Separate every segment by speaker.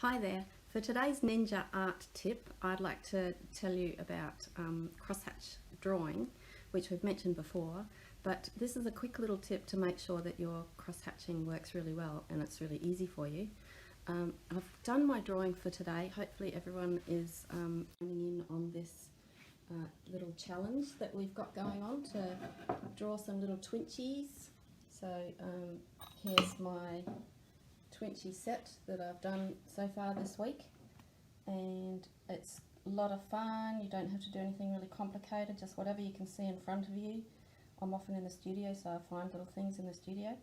Speaker 1: Hi there. For today's ninja art tip, I'd like to tell you about crosshatch drawing, which we've mentioned before, but this is a quick little tip to make sure that your crosshatching works really well and it's really easy for you. I've done my drawing for today. Hopefully everyone is joining in on this little challenge that we've got going on to draw some little twinchies. So here's my Twinchy set that I've done so far this week, and it's a lot of fun. You don't have to do anything really complicated, just whatever you can see in front of you. I'm often in the studio, so I find little things in the studio.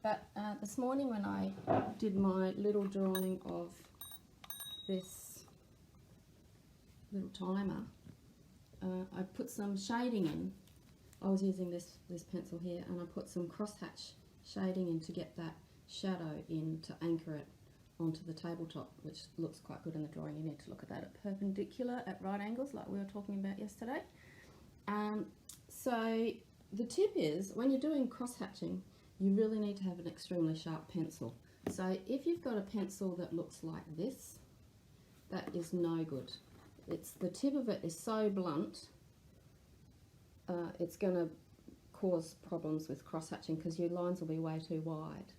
Speaker 1: But this morning when I did my little drawing of this little timer, I put some shading in. I was using this pencil here, and I put some crosshatch shading in to get that shadow in to anchor it onto the tabletop, which looks quite good in the drawing. You need to look at that at perpendicular, at right angles, like we were talking about yesterday. So the tip is, when you're doing crosshatching, you really need to have an extremely sharp pencil. So if you've got a pencil that looks like this, that is no good. The tip of it is so blunt, it's going to cause problems with crosshatching because your lines will be way too wide.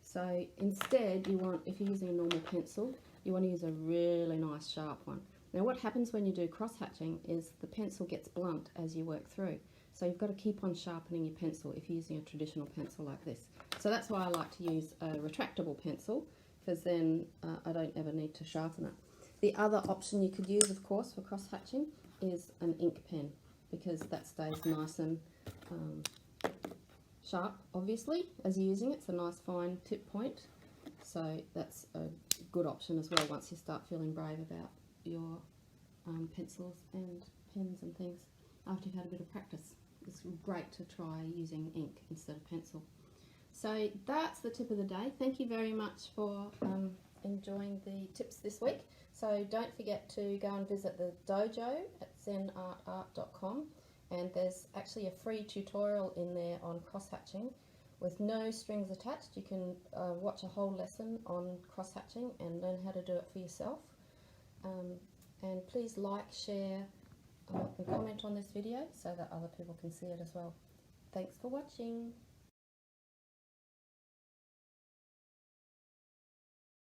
Speaker 1: So instead, if you're using a normal pencil, you want to use a really nice sharp one. Now what happens when you do crosshatching is the pencil gets blunt as you work through. So you've got to keep on sharpening your pencil if you're using a traditional pencil like this. So that's why I like to use a retractable pencil, because then I don't ever need to sharpen it. The other option you could use, of course, for crosshatching is an ink pen, because that stays nice and sharp, obviously, as you're using it. It's a nice fine tip point, so that's a good option as well once you start feeling brave about your pencils and pens and things after you've had a bit of practice. It's great to try using ink instead of pencil. So that's the tip of the day. Thank you very much for enjoying the tips this week. So don't forget to go and visit the dojo at zenartart.com. and there's actually a free tutorial in there on crosshatching with no strings attached. You can watch a whole lesson on crosshatching and learn how to do it for yourself. And please like, share, and comment on this video so that other people can see it as well. Thanks for watching.